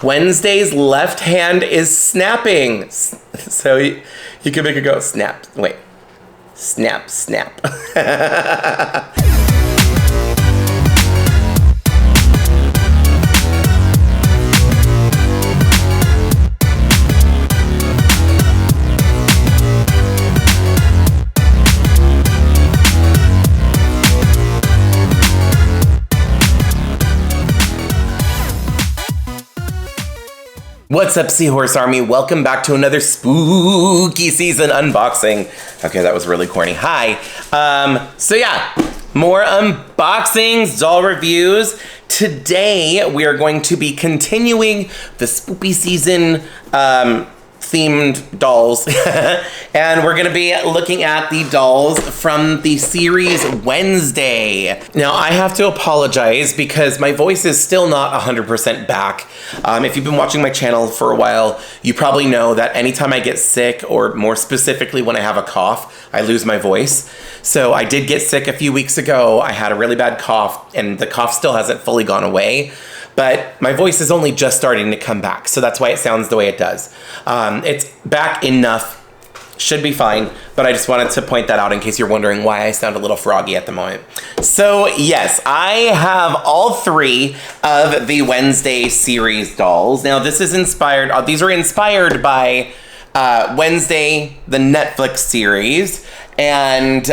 Wednesday's left hand is snapping. So you can make it go snap. Wait. Snap, snap. What's up, Seahorse Army? Welcome back to another spooky season unboxing. Okay, that was really corny. Hi. So yeah, more unboxings, doll reviews. Today, we are going to be continuing the spooky season themed dolls. And we're gonna be looking at the dolls from the series Wednesday. Now, I have to apologize because my voice is still not 100% back. If you've been watching my channel for a while, you probably know that anytime I get sick, or more specifically when I have a cough, I lose my voice. So I did get sick a few weeks ago. I had a really bad cough, and the cough still hasn't fully gone away. But my voice is only just starting to come back, so that's why it sounds the way it does. It's back enough, should be fine, but I just wanted to point that out in case you're wondering why I sound a little froggy at the moment. So yes, I have all three of the Wednesday series dolls. Now this is inspired, these are inspired by Wednesday, the Netflix series, and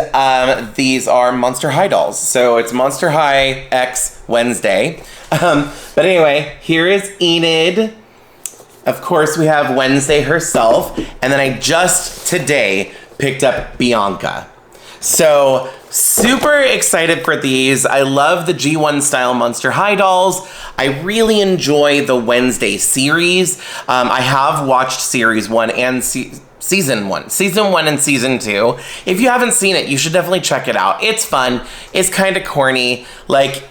these are Monster High dolls. So it's Monster High X Wednesday. But anyway, here is Enid. Of course, we have Wednesday herself. And then I just today picked up Bianca. So super excited for these. I love the G1 style Monster High dolls. I really enjoy the Wednesday series. I have watched series 1 and season 1 and season 2. If you haven't seen it, you should definitely check it out. It's fun. It's kind of corny. Like,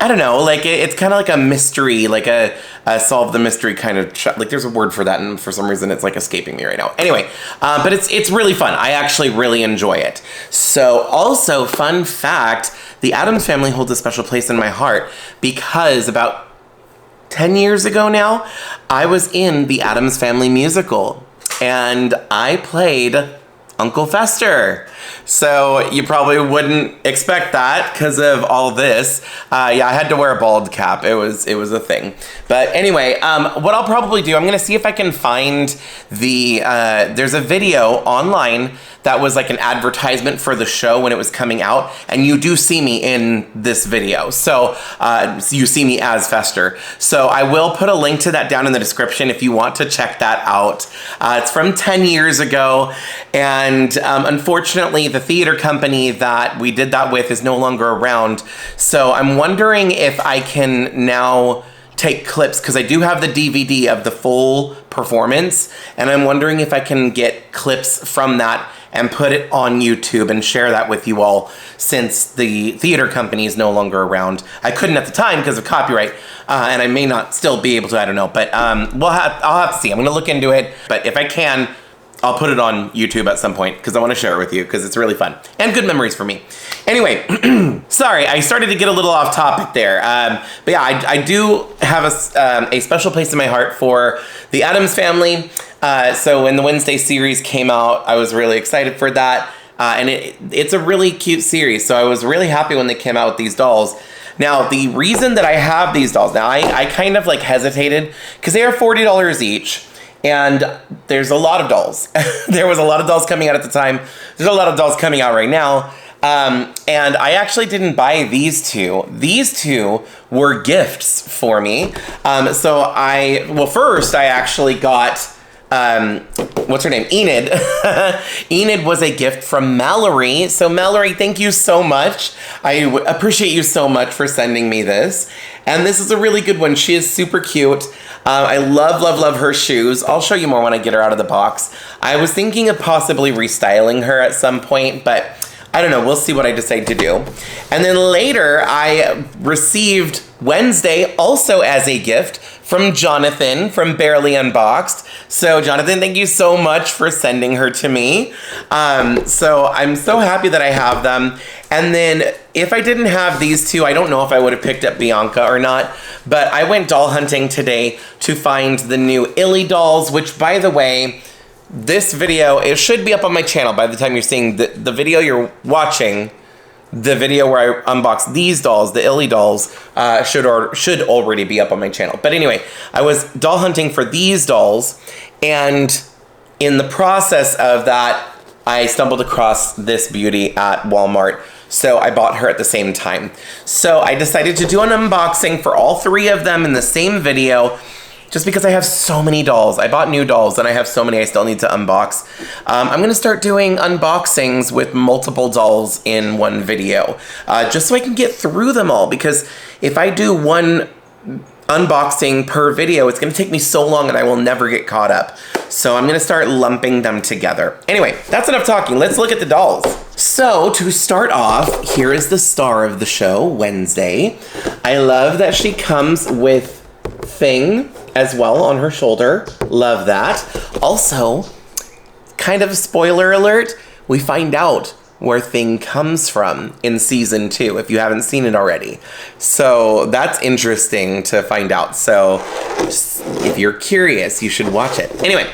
I don't know, like it's kind of like a mystery, like a solve the mystery kind of like there's a word for that, and for some reason it's like escaping me right now. Anyway, but it's really fun. I actually really enjoy it. So also, fun fact, the Addams family holds a special place in my heart because about 10 years ago now, I was in the Addams Family musical and I played Uncle Fester. So you probably wouldn't expect that because of all this. Yeah, I had to wear a bald cap. It was a thing. But anyway, what I'll probably do, I'm gonna see if I can find there's a video online that was like an advertisement for the show when it was coming out, and you do see me in this video. So you see me as Fester. So I will put a link to that down in the description if you want to check that out. It's from 10 years ago, and unfortunately the theater company that we did that with is no longer around. So I'm wondering if I can now take clips, because I do have the DVD of the full performance, and I'm wondering if I can get clips from that and put it on YouTube and share that with you all, since the theater company is no longer around. I couldn't at the time because of copyright, and I may not still be able to, I don't know, but I'll have to see. I'm gonna look into it, but if I can, I'll put it on YouTube at some point because I want to share it with you because it's really fun and good memories for me. Anyway, sorry, I started to get a little off topic there. But yeah, I do have a special place in my heart for the Addams family. So when the Wednesday series came out, I was really excited for that. And it's a really cute series. So I was really happy when they came out with these dolls. Now, the reason that I have these dolls, now I kind of like hesitated because they are $40 each. And there's a lot of dolls. There was a lot of dolls coming out at the time. There's a lot of dolls coming out right now. And I actually didn't buy these two. These two were gifts for me. So first I actually got, what's her name? Enid. Enid was a gift from Mallory. So Mallory, thank you so much. I appreciate you so much for sending me this. And this is a really good one. She is super cute. I love her shoes. I'll show you more when I get her out of the box. I was thinking of possibly restyling her at some point, but I don't know. We'll see what I decide to do. And then later, I received Wednesday also as a gift from Jonathan from Barely Unboxed. So Jonathan, thank you so much for sending her to me. So I'm so happy that I have them. And then if I didn't have these two, I don't know if I would have picked up Bianca or not, but I went doll hunting today to find the new Illy dolls, which, by the way, this video, it should be up on my channel by the time you're seeing the video you're watching. The video where I unbox these dolls, the Illy dolls, should already be up on my channel. But anyway, I was doll hunting for these dolls, and in the process of that, I stumbled across this beauty at Walmart. So I bought her at the same time. So I decided to do an unboxing for all three of them in the same video, just because I have so many dolls. I bought new dolls and I have so many I still need to unbox. I'm gonna start doing unboxings with multiple dolls in one video, just so I can get through them all, because if I do one unboxing per video, it's gonna take me so long and I will never get caught up. So I'm gonna start lumping them together. Anyway, that's enough talking. Let's look at the dolls. So to start off, here is the star of the show, Wednesday. I love that she comes with Thing as well on her shoulder. Love that. Also, kind of spoiler alert, we find out where Thing comes from in season 2, if you haven't seen it already. So that's interesting to find out. So if you're curious, you should watch it. Anyway,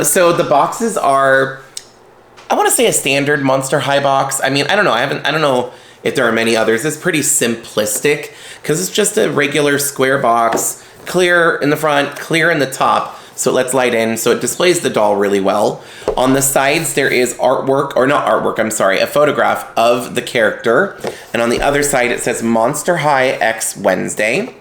so the boxes are, I want to say, a standard Monster High box. I mean, I don't know. I don't know if there are many others. It's pretty simplistic because it's just a regular square box, clear in the front, clear in the top, so it lets light in, so it displays the doll really well. On the sides, there is artwork, or not artwork, I'm sorry, a photograph of the character. And on the other side, it says Monster High X Wednesday.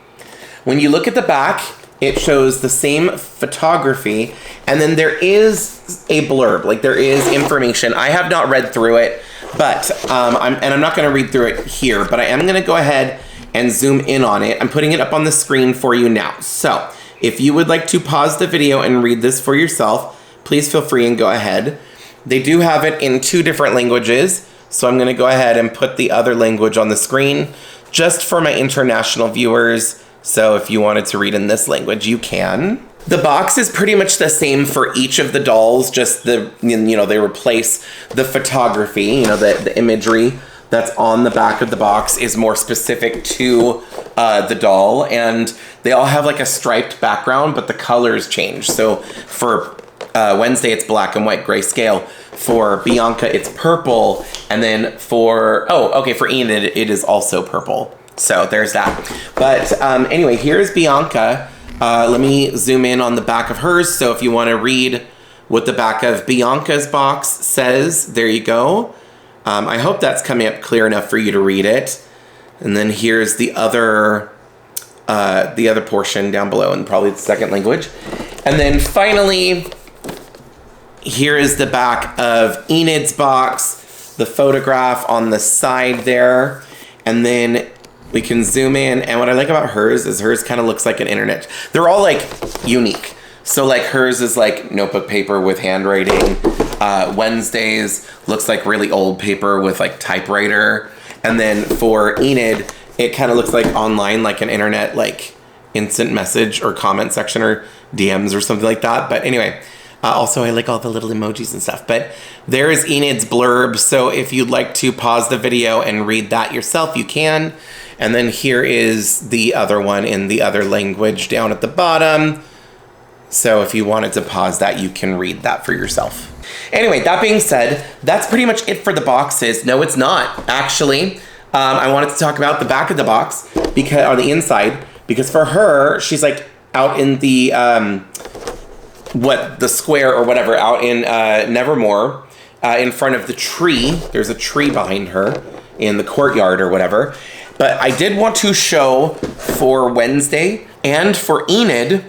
When you look at the back, it shows the same photography, and then there is a blurb, like there is information. I have not read through it, but I'm not gonna read through it here, but I am gonna go ahead and zoom in on it. I'm putting it up on the screen for you now. So if you would like to pause the video and read this for yourself, please feel free and go ahead. They do have it in 2 different languages, so I'm gonna go ahead and put the other language on the screen just for my international viewers. So if you wanted to read in this language, you can. The box is pretty much the same for each of the dolls, just they replace the photography, the imagery that's on the back of the box is more specific to the doll, and they all have like a striped background, but the colors change. So for Wednesday, it's black and white grayscale. For Bianca, it's purple, and then for Enid, it is also purple. So there's that. But anyway, here's Bianca. Let me zoom in on the back of hers. So if you want to read what the back of Bianca's box says, there you go. I hope that's coming up clear enough for you to read it. And then here's the other portion down below in probably the second language. And then finally, here is the back of Enid's box, the photograph on the side there. And then we can zoom in. And what I like about hers is hers kind of looks like an internet. They're all like unique. So like hers is like notebook paper with handwriting. Wednesdays looks like really old paper with like typewriter. And then for Enid, it kind of looks like online, like an internet, like instant message or comment section or DMs or something like that. But anyway, also I like all the little emojis and stuff. But there is Enid's blurb. So if you'd like to pause the video and read that yourself, you can. And then here is the other one in the other language down at the bottom. So if you wanted to pause that, you can read that for yourself. Anyway, that being said, that's pretty much it for the boxes. No, it's not, actually. I wanted to talk about the back of the box, because on the inside, because for her, she's like out in the, the square or whatever, out in Nevermore, in front of the tree. There's a tree behind her in the courtyard or whatever. But I did want to show for Wednesday and for Enid,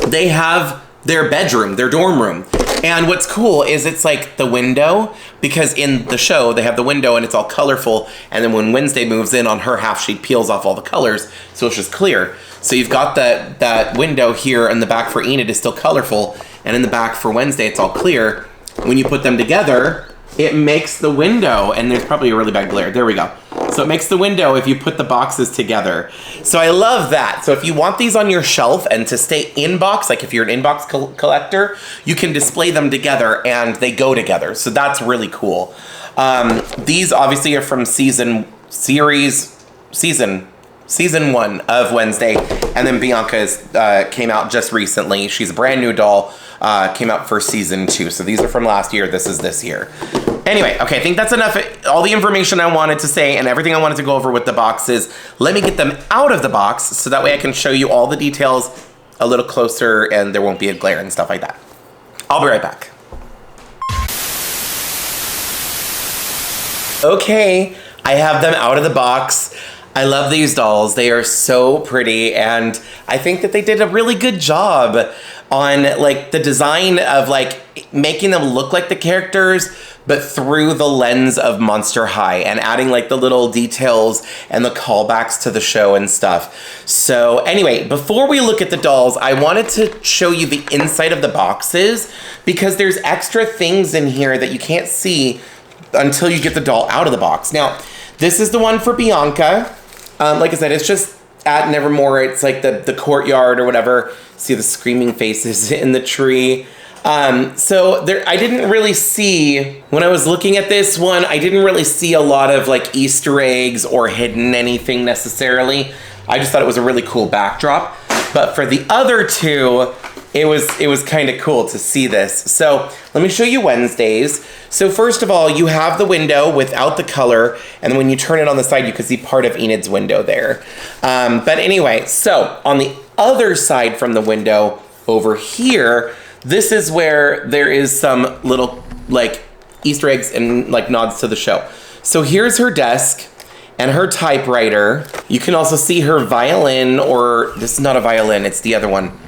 they have their bedroom, their dorm room. And what's cool is it's like the window, because in the show they have the window and it's all colorful, and then when Wednesday moves in on her half, she peels off all the colors, so it's just clear. So you've got that window here in the back for Enid is still colorful, and in the back for Wednesday it's all clear. When you put them together, it makes the window, and there's probably a really bad glare. There we go. So it makes the window if you put the boxes together. So I love that. So if you want these on your shelf and to stay in box, like if you're an inbox collector, you can display them together and they go together. So that's really cool. These obviously are from season 1 of Wednesday, and then Bianca's came out just recently. She's a brand new doll, came out for season 2. So these are from last year, this is this year. Anyway, okay, I think that's enough. All the information I wanted to say and everything I wanted to go over with the boxes. Let me get them out of the box so that way I can show you all the details a little closer and there won't be a glare and stuff like that. I'll be right back. Okay, I have them out of the box. I love these dolls. They are so pretty, and I think that they did a really good job on like the design of like making them look like the characters, but through the lens of Monster High and adding like the little details and the callbacks to the show and stuff. So anyway, before we look at the dolls, I wanted to show you the inside of the boxes because there's extra things in here that you can't see until you get the doll out of the box. Now, this is the one for Bianca. Like I said, it's just at Nevermore. It's like the courtyard or whatever. See the screaming faces in the tree. So there, I didn't really see, when I was looking at this one, I didn't really see a lot of like Easter eggs or hidden anything necessarily. I just thought it was a really cool backdrop. But for the other two, it was kind of cool to see this. So let me show you Wednesdays. So first of all, you have the window without the color, and when you turn it on the side, you can see part of Enid's window there. But anyway, so on the other side from the window over here, this is where there is some little like Easter eggs and like nods to the show. So here's her desk and her typewriter. You can also see her violin, or this is not a violin, it's the other one.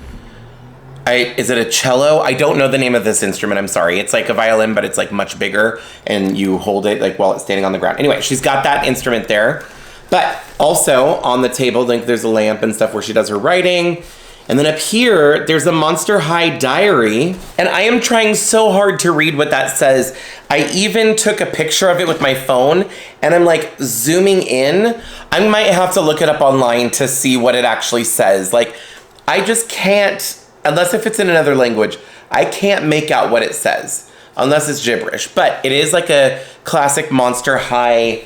Is it a cello? I don't know the name of this instrument, I'm sorry. It's like a violin, but it's like much bigger and you hold it like while it's standing on the ground. Anyway, she's got that instrument there. But also on the table, like there's a lamp and stuff where she does her writing. And then up here, there's a Monster High diary. And I am trying so hard to read what that says. I even took a picture of it with my phone and I'm like zooming in. I might have to look it up online to see what it actually says. Like, I just can't, unless if it's in another language, I can't make out what it says unless it's gibberish. But it is like a classic Monster High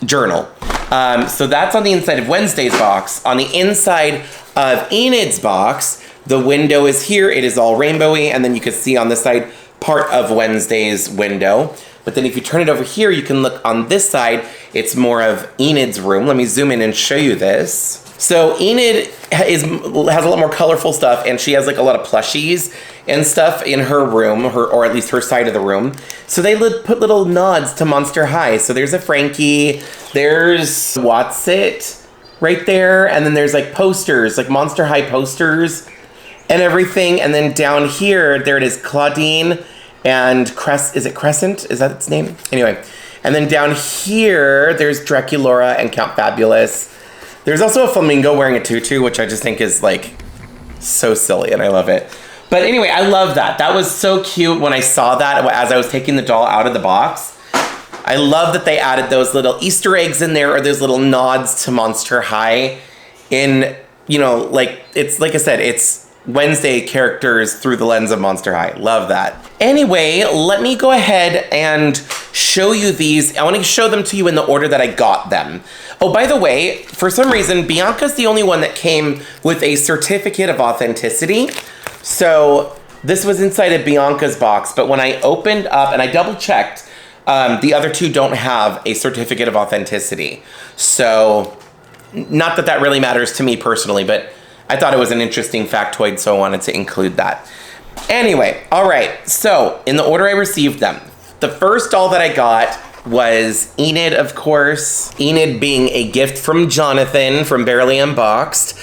journal. So that's on the inside of Wednesday's box. On the inside of Enid's box, the window is here. It is all rainbowy, and then you can see on this side part of Wednesday's window. But then if you turn it over here, you can look on this side. It's more of Enid's room. Let me zoom in and show you this. So Enid has a lot more colorful stuff, and she has like a lot of plushies and stuff in her room, or at least her side of the room. So they put little nods to Monster High. So there's a Frankie, there's What's It right there, and then there's like posters, like Monster High posters and everything. And then down here, there it is, Claudine and is it Crescent? Is that its name? Anyway, and then down here, there's Draculaura and Count Fabulous. There's also a flamingo wearing a tutu, which I just think is like so silly and I love it. But anyway, I love that. That was so cute when I saw that as I was taking the doll out of the box. I love that they added those little Easter eggs in there, or those little nods to Monster High in, you know, like, it's like I said, it's Wednesday characters through the lens of Monster High. Love that. Anyway, let me go ahead and show you these. I want to show them to you in the order that I got them. Oh, by the way, for some reason, Bianca's the only one that came with a certificate of authenticity. So this was inside of Bianca's box, but when I opened up, and I double checked, the other two don't have a certificate of authenticity. So not that that really matters to me personally, but I thought it was an interesting factoid, so I wanted to include that. Anyway, all right, so in the order I received them, the first doll that I got was Enid, of course. Enid being a gift from Jonathan from Barely Unboxed.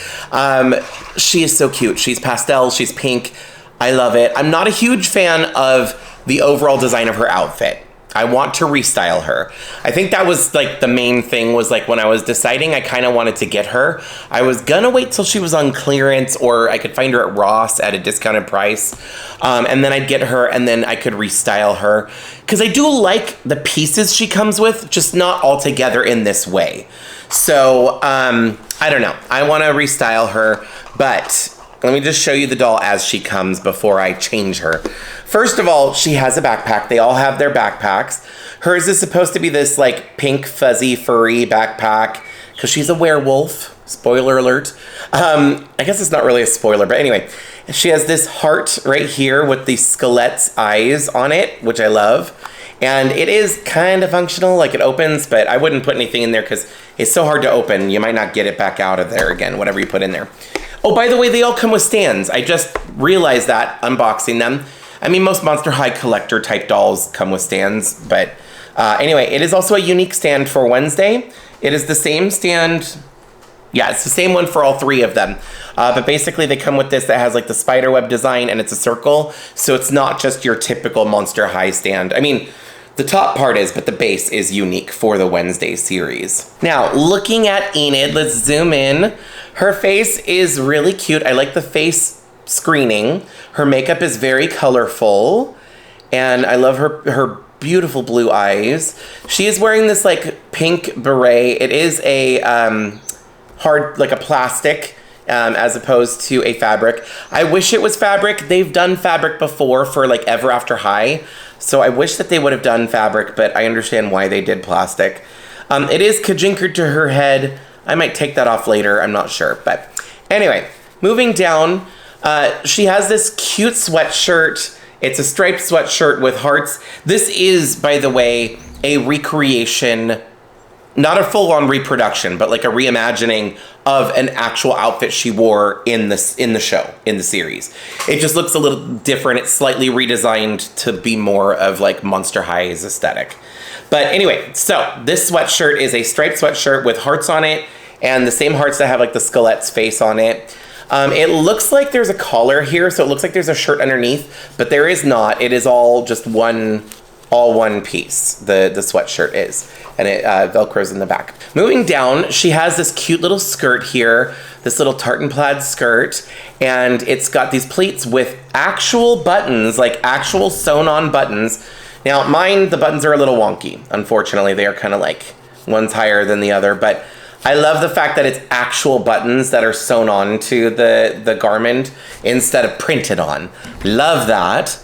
She is so cute. She's pastel, she's pink. I love it. I'm not a huge fan of the overall design of her outfit. I want to restyle her. I think that was like the main thing, was like when I was deciding, I kind of wanted to get her. I was gonna wait till she was on clearance, or I could find her at Ross at a discounted price. And then I'd get her, and then I could restyle her. Because I do like the pieces she comes with, just not all together in this way. So, I don't know. I want to restyle her, but let me just show you the doll as she comes before I change her. First of all, she has a backpack. They all have their backpacks. Hers is supposed to be this like pink, fuzzy, furry backpack because she's a werewolf. Spoiler alert. I guess it's not really a spoiler, but anyway, she has this heart right here with the skelet's eyes on it, which I love. And it is kind of functional, like it opens, but I wouldn't put anything in there because it's so hard to open. You might not get it back out of there again, whatever you put in there. Oh, by the way, they all come with stands. I just realized that unboxing them. I mean, most Monster High collector type dolls come with stands, but anyway, it is also a unique stand for Wednesday. It is the same stand. Yeah, it's the same one for all three of them. But basically they come with this that has like the spiderweb design, and it's a circle. So it's not just your typical Monster High stand. I mean, the top part is, but the base is unique for the Wednesday series. Now, looking at Enid, let's zoom in. Her face is really cute. I like the face screening. Her makeup is very colorful, and I love her beautiful blue eyes. She is wearing this like pink beret. It is a hard, like a plastic, as opposed to a fabric. I wish it was fabric. They've done fabric before for like Ever After High, so I wish that they would have done fabric, but I understand why they did plastic. It is kajinkered to her head. I might take that off later, I'm not sure. But anyway, moving down, she has this cute sweatshirt. It's a striped sweatshirt with hearts. This is, by the way, a recreation, not a full-on reproduction, but like a reimagining of an actual outfit she wore in the show, in the series. It just looks a little different. It's slightly redesigned to be more of like Monster High's aesthetic. But anyway, so this sweatshirt is a striped sweatshirt with hearts on it, and the same hearts that have like the skelet's face on it. It looks like there's a collar here, so it looks like there's a shirt underneath, but there is not. It is all just one piece, the sweatshirt is, and it velcros in the back. Moving down, she has this cute little skirt here, this little tartan plaid skirt, and it's got these pleats with actual buttons, like actual sewn on buttons. Now mine, the buttons are a little wonky, unfortunately. They are kind of like one's higher than the other, but I love the fact that it's actual buttons that are sewn on to the garment instead of printed on. Love that.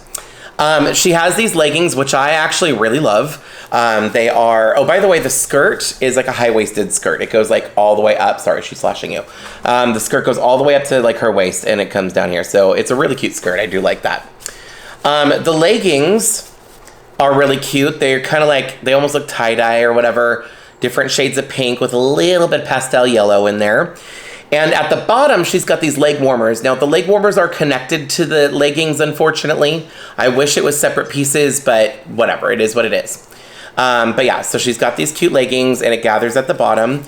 She has these leggings, which I actually really love. They are, oh, by the way, the skirt is like a high-waisted skirt. It goes like all the way up. Sorry, she's flashing you. The skirt goes all the way up to like her waist, and it comes down here. So it's a really cute skirt. I do like that. The leggings are really cute. They're kind of like, they almost look tie-dye or whatever. Different shades of pink with a little bit pastel yellow in there. And at the bottom, she's got these leg warmers. Now, the leg warmers are connected to the leggings, unfortunately. I wish it was separate pieces, but whatever, it is what it is. But yeah, so she's got these cute leggings, and it gathers at the bottom.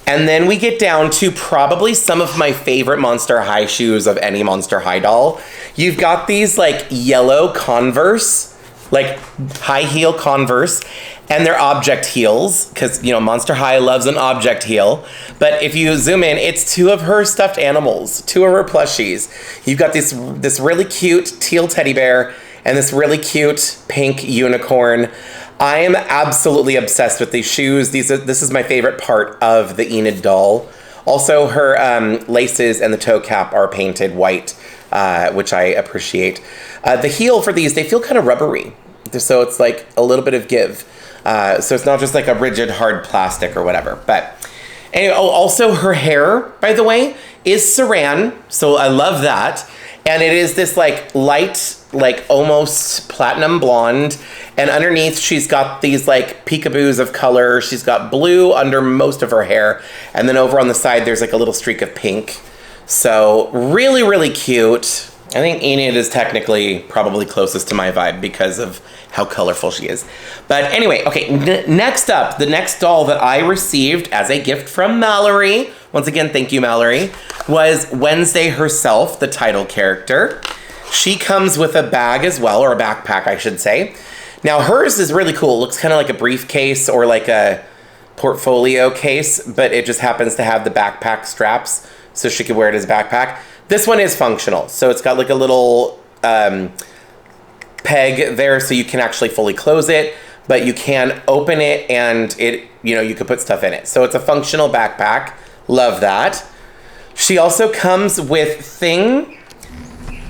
And then we get down to probably some of my favorite Monster High shoes of any Monster High doll. You've got these like yellow Converse, like high heel Converse, and they're object heels, because, you know, Monster High loves an object heel. But if you zoom in, it's two of her stuffed animals, two of her plushies. You've got this really cute teal teddy bear and this really cute pink unicorn. I am absolutely obsessed with these shoes. This is my favorite part of the Enid doll. Also, her laces and the toe cap are painted white, which I appreciate. The heel for these, they feel kind of rubbery. So it's like a little bit of give. So it's not just like a rigid, hard plastic or whatever. But anyway, oh, also her hair, by the way, is saran. So I love that. And it is this like light, like almost platinum blonde. And underneath, she's got these like peekaboos of color. She's got blue under most of her hair. And then over on the side, there's like a little streak of pink. So really, really cute. I think Enid is technically probably closest to my vibe because of how colorful she is. But anyway, okay, next up, the next doll that I received as a gift from Mallory, once again, thank you, Mallory, was Wednesday herself, the title character. She comes with a bag as well, or a backpack, I should say. Now hers is really cool. It looks kind of like a briefcase or like a portfolio case, but it just happens to have the backpack straps so she could wear it as a backpack. This one is functional. So it's got like a little peg there so you can actually fully close it, but you can open it and it, you know, you could put stuff in it. So it's a functional backpack. Love that. She also comes with Thing.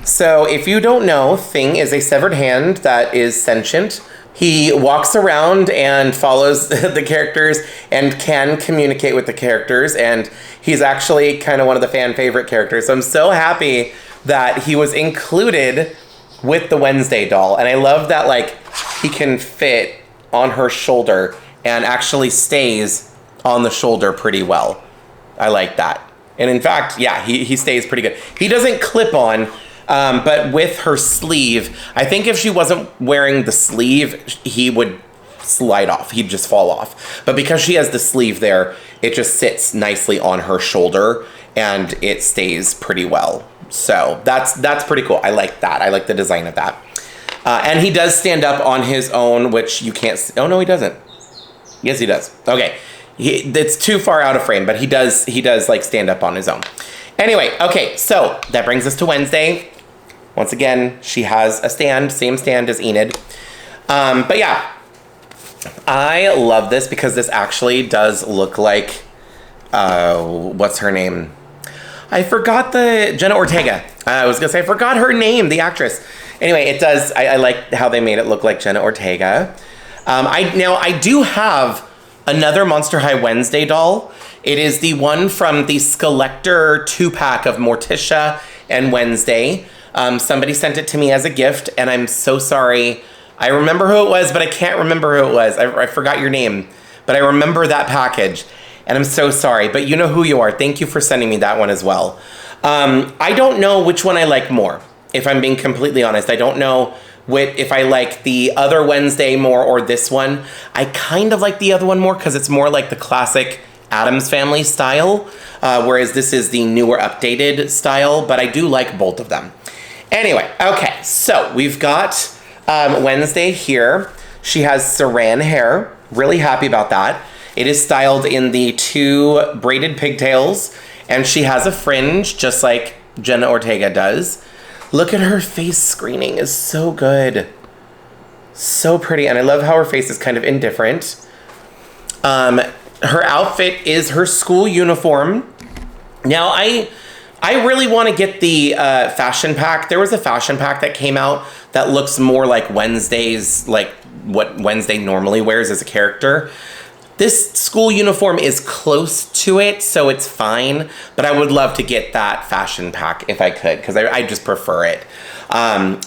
So if you don't know, Thing is a severed hand that is sentient. He walks around and follows the characters and can communicate with the characters. And he's actually kind of one of the fan favorite characters. So I'm so happy that he was included with the Wednesday doll. And I love that, like, he can fit on her shoulder and actually stays on the shoulder pretty well. I like that. And in fact, yeah, he stays pretty good. He doesn't clip on, but with her sleeve, I think if she wasn't wearing the sleeve, he would slide off. He'd just fall off. But because she has the sleeve there, it just sits nicely on her shoulder and it stays pretty well. So that's pretty cool. I like that. I like the design of that. And he does stand up on his own, which you can't. Oh no, he doesn't. Yes, he does. Okay, it's too far out of frame, but he does like stand up on his own. Anyway, okay, so that brings us to Wednesday. Once again, she has a stand, same stand as Enid. But yeah, I love this because this actually does look like, what's her name? I forgot Jenna Ortega. I was gonna say, I forgot her name, the actress. Anyway, it does, I like how they made it look like Jenna Ortega. I do have another Monster High Wednesday doll. It is the one from the Skeletor 2-pack of Morticia and Wednesday. Somebody sent it to me as a gift, and I'm so sorry. I remember who it was, but I can't remember who it was. I forgot your name, but I remember that package, and I'm so sorry. But you know who you are. Thank you for sending me that one as well. I don't know which one I like more, if I'm being completely honest. I don't know if I like the other Wednesday more or this one. I kind of like the other one more because it's more like the classic Addams Family style, whereas this is the newer updated style, but I do like both of them. Anyway, okay, so we've got Wednesday here. She has saran hair. Really happy about that. It is styled in the 2 braided pigtails, and she has a fringe just like Jenna Ortega does. Look at her face screening is so good. So pretty, and I love how her face is kind of indifferent. Her outfit is her school uniform. Now, I really want to get the fashion pack. There was a fashion pack that came out that looks more like Wednesday's, like what Wednesday normally wears as a character. This school uniform is close to it, so it's fine, but I would love to get that fashion pack if I could, because I just prefer it.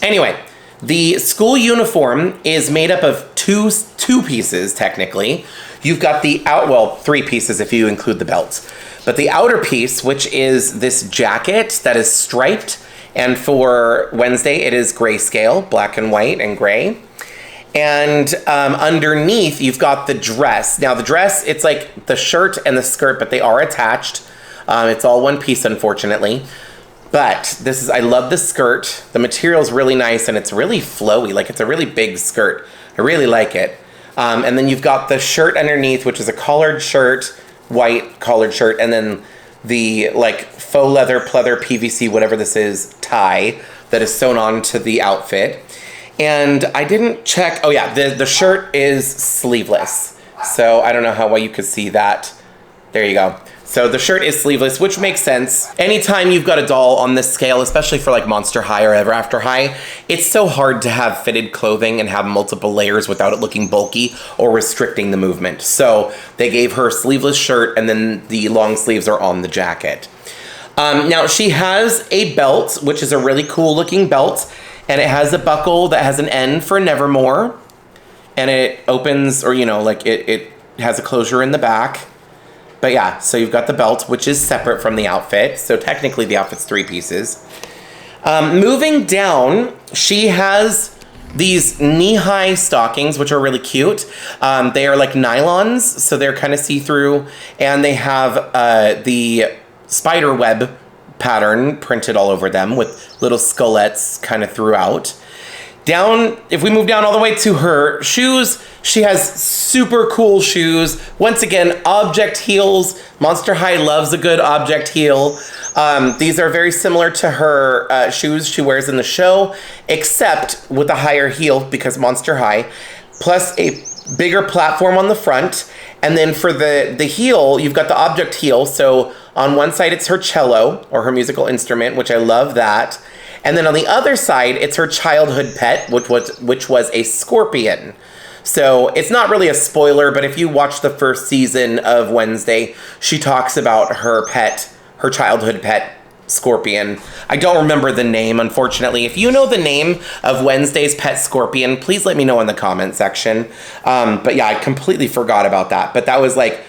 Anyway, the school uniform is made up of two pieces, technically. You've got the well, 3 pieces if you include the belt. But the outer piece, which is this jacket that is striped, and for Wednesday it is grayscale, black and white and gray. And underneath, you've got the dress. Now, the dress, it's like the shirt and the skirt, but they are attached. It's all one piece, unfortunately. But I love the skirt. The material's really nice, and it's really flowy. Like, it's a really big skirt. I really like it. And then you've got the shirt underneath, which is a collared shirt, white collared shirt, and then the, like, faux leather, pleather, PVC, whatever this is, tie that is sewn onto the outfit. And I didn't check. Oh yeah, the shirt is sleeveless. So I don't know how well you could see that. There you go. So the shirt is sleeveless, which makes sense. Anytime you've got a doll on this scale, especially for like Monster High or Ever After High, it's so hard to have fitted clothing and have multiple layers without it looking bulky or restricting the movement. So they gave her a sleeveless shirt, and then the long sleeves are on the jacket. Now she has a belt, which is a really cool looking belt. And it has a buckle that has an N for Nevermore. And it opens, or, you know, like it has a closure in the back. But yeah, so you've got the belt, which is separate from the outfit. So technically the outfit's 3 pieces. Moving down, she has these knee-high stockings, which are really cute. They are like nylons, so they're kind of see-through. And they have the spider web pattern printed all over them with little skullettes kind of throughout. Down, if we move down all the way to her shoes, she has super cool shoes. Once again, object heels. Monster High loves a good object heel. These are very similar to her shoes she wears in the show, except with a higher heel because Monster High, plus a bigger platform on the front. And then for the heel, you've got the object heel. So on one side, it's her cello or her musical instrument, which I love that. And then on the other side, it's her childhood pet, which was a scorpion. So it's not really a spoiler, but if you watch the first season of Wednesday, she talks about her pet, her childhood pet, scorpion. I don't remember the name, unfortunately. If you know the name of Wednesday's pet scorpion, please let me know in the comment section. But yeah, I completely forgot about that. But that was like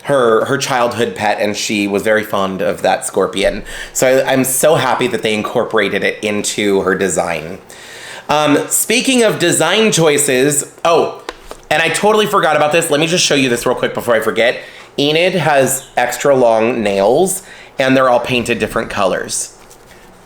her childhood pet, and she was very fond of that scorpion. So I'm so happy that they incorporated it into her design. Speaking of design choices, oh, and I totally forgot about this. Let me just show you this real quick before I forget. Enid has extra long nails, and they're all painted different colors,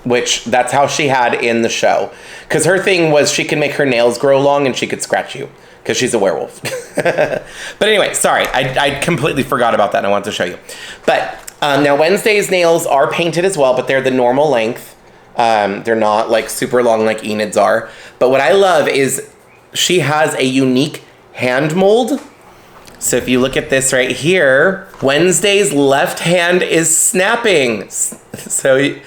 which that's how she had in the show. Because her thing was she could make her nails grow long and she could scratch you, because she's a werewolf. But anyway, sorry, I completely forgot about that and I wanted to show you. But now Wednesday's nails are painted as well, but they're the normal length. They're not like super long like Enid's are. But what I love is she has a unique hand mold. So if you look at this right here, Wednesday's left hand is snapping. So you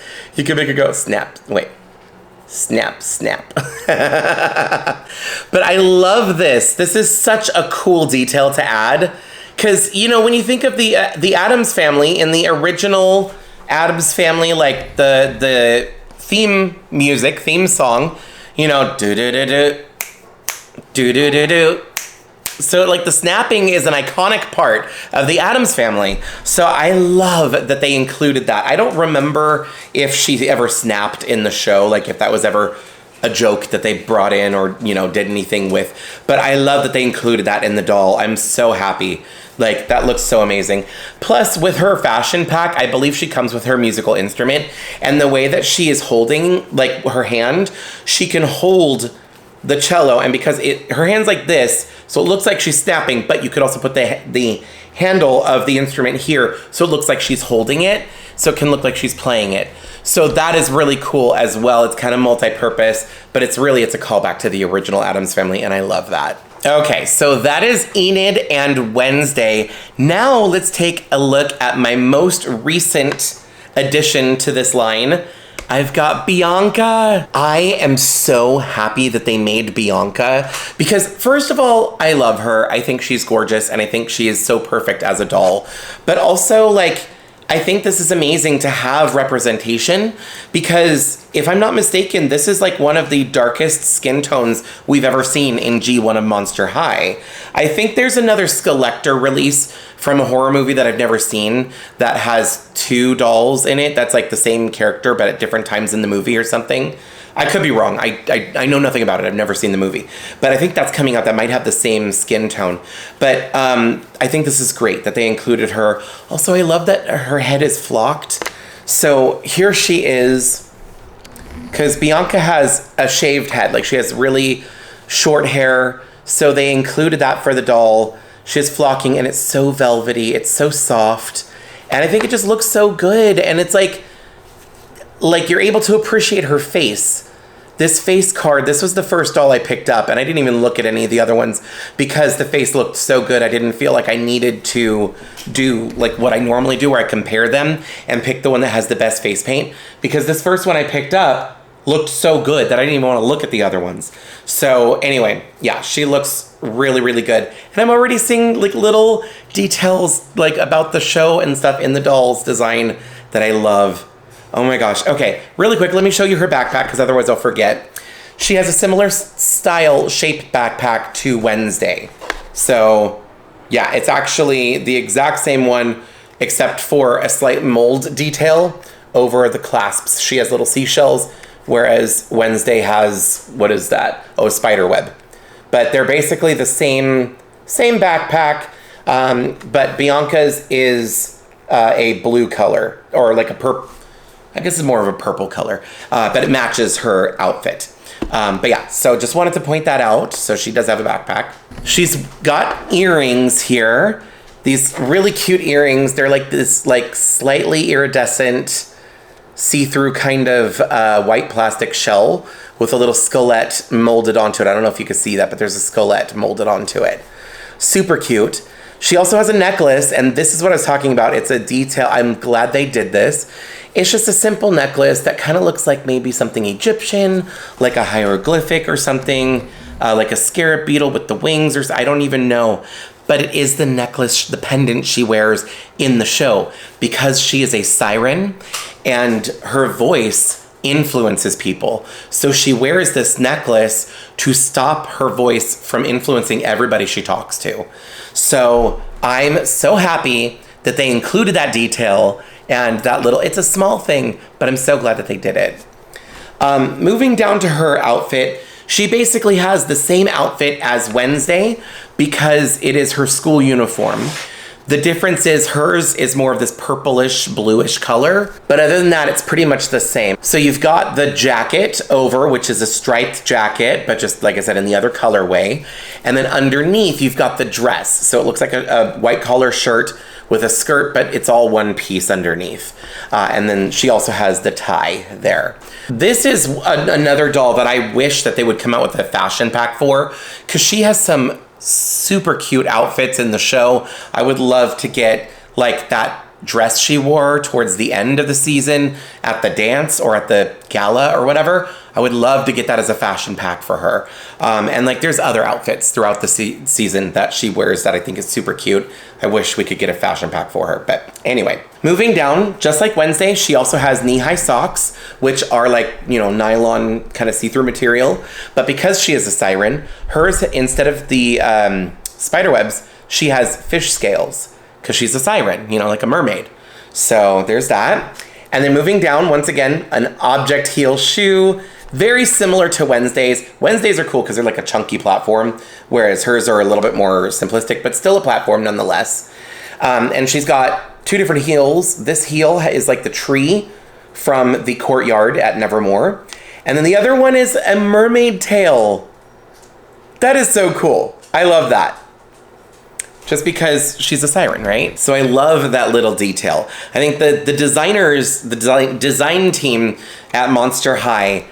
can make it go snap, wait. Snap, snap. But I love this. This is such a cool detail to add. Because, you know, when you think of the Addams family, in the original Addams family, like the theme music, theme song, you know, do-do-do-do, do-do-do-do. So, like, the snapping is an iconic part of the Addams family. So I love that they included that. I don't remember if she ever snapped in the show, like if that was ever a joke that they brought in or, you know, did anything with. But I love that they included that in the doll. I'm so happy. Like, that looks so amazing. Plus, with her fashion pack, I believe she comes with her musical instrument. And the way that she is holding, like, her hand, she can hold the cello, and because her hand's like this, so it looks like she's snapping, but you could also put the handle of the instrument here, so it looks like she's holding it, so it can look like she's playing it. So that is really cool as well. It's kind of multi-purpose, but it's a callback to the original Addams family, and I love that. Okay, so that is Enid and Wednesday. Now let's take a look at my most recent addition to this line. I've got Bianca. I am so happy that they made Bianca because, first of all, I love her. I think she's gorgeous and I think she is so perfect as a doll. But also, like, I think this is amazing to have representation because, if I'm not mistaken, this is like one of the darkest skin tones we've ever seen in G1 of Monster High. I think there's another Skeletor release from a horror movie that I've never seen that has two dolls in it that's like the same character but at different times in the movie or something. I could be wrong. I know nothing about it. I've never seen the movie. But I think that's coming out that might have the same skin tone. But I think this is great that they included her. Also, I love that her head is flocked. So here she is. Because Bianca has a shaved head. Like, she has really short hair. So they included that for the doll. She has flocking and it's so velvety. It's so soft. And I think it just looks so good. And it's like you're able to appreciate her face. This face card, this was the first doll I picked up, and I didn't even look at any of the other ones because the face looked so good. I didn't feel like I needed to do like what I normally do where I compare them and pick the one that has the best face paint, because this first one I picked up looked so good that I didn't even want to look at the other ones. So anyway, yeah, she looks really, really good. And I'm already seeing like little details like about the show and stuff in the doll's design that I love. Oh my gosh. Okay, really quick, let me show you her backpack because otherwise I'll forget. She has a similar style shaped backpack to Wednesday. So yeah, it's actually the exact same one except for a slight mold detail over the clasps. She has little seashells, whereas Wednesday has, what is that? Oh, a spider web. But they're basically the same backpack, but Bianca's is a blue color, or like a purple. I guess it's more of a purple color, but it matches her outfit. But yeah, so just wanted to point that out. So she does have a backpack. She's got earrings here. These really cute earrings. They're like this like slightly iridescent, see-through kind of white plastic shell with a little skullet molded onto it. I don't know if you can see that, but there's a skullet molded onto it. Super cute. She also has a necklace, and this is what I was talking about. It's a detail. I'm glad they did this. It's just a simple necklace that kind of looks like maybe something Egyptian, like a hieroglyphic or something, like a scarab beetle with the wings, or I don't even know. But it is the necklace, the pendant she wears in the show because she is a siren and her voice influences people. So she wears this necklace to stop her voice from influencing everybody she talks to. So I'm so happy that they included that detail and that little, it's a small thing, but I'm so glad that they did it. Moving down to her outfit, she basically has the same outfit as Wednesday because it is her school uniform. The difference is hers is more of this purplish, bluish color. But other than that, it's pretty much the same. So you've got the jacket over, which is a striped jacket, but just like I said, in the other colorway. And then underneath, you've got the dress. So it looks like a white collar shirt with a skirt, but it's all one piece underneath. And then she also has the tie there. This is another doll that I wish that they would come out with a fashion pack for, because she has some super cute outfits in the show. I would love to get like that dress she wore towards the end of the season at the dance or at the gala or whatever. I would love to get that as a fashion pack for her. And like there's other outfits throughout the season that she wears that I think is super cute. I wish we could get a fashion pack for her. But anyway, moving down, just like Wednesday, she also has knee-high socks, which are like, you know, nylon kind of see-through material. But because she is a siren, hers, instead of the spider webs, she has fish scales because she's a siren, you know, like a mermaid. So there's that. And then moving down, once again, an object heel shoe. Very similar to Wednesdays. Wednesdays are cool because they're like a chunky platform, whereas hers are a little bit more simplistic, but still a platform nonetheless. And she's got two different heels. This heel is like the tree from the courtyard at Nevermore. And then the other one is a mermaid tail. That is so cool. I love that. Just because she's a siren, right? So I love that little detail. I think the designers, the design team at Monster High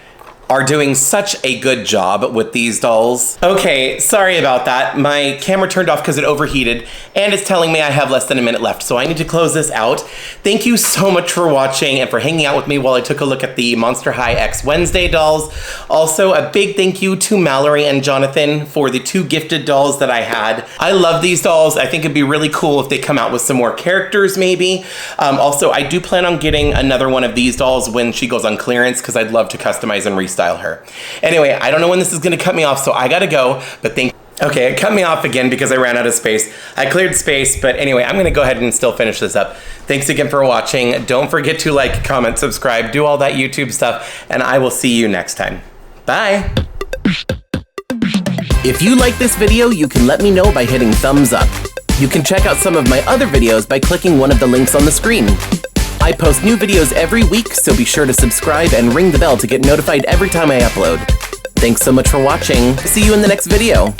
are doing such a good job with these dolls. Okay, sorry about that. My camera turned off because it overheated and it's telling me I have less than a minute left, so I need to close this out. Thank you so much for watching and for hanging out with me while I took a look at the Monster High X Wednesday dolls. Also, a big thank you to Mallory and Jonathan for the 2 gifted dolls that I had. I love these dolls. I think it'd be really cool if they come out with some more characters maybe. Also, I do plan on getting another one of these dolls when she goes on clearance because I'd love to customize and restyle her. Anyway, I don't know when this is going to cut me off, so I gotta go, but okay, it cut me off again because I ran out of space. I cleared space, but anyway, I'm gonna go ahead and still finish this up. Thanks again for watching. Don't forget to like, comment, subscribe, do all that YouTube stuff, and I will see you next time. Bye! If you like this video, you can let me know by hitting thumbs up. You can check out some of my other videos by clicking one of the links on the screen. I post new videos every week, so be sure to subscribe and ring the bell to get notified every time I upload. Thanks so much for watching. See you in the next video.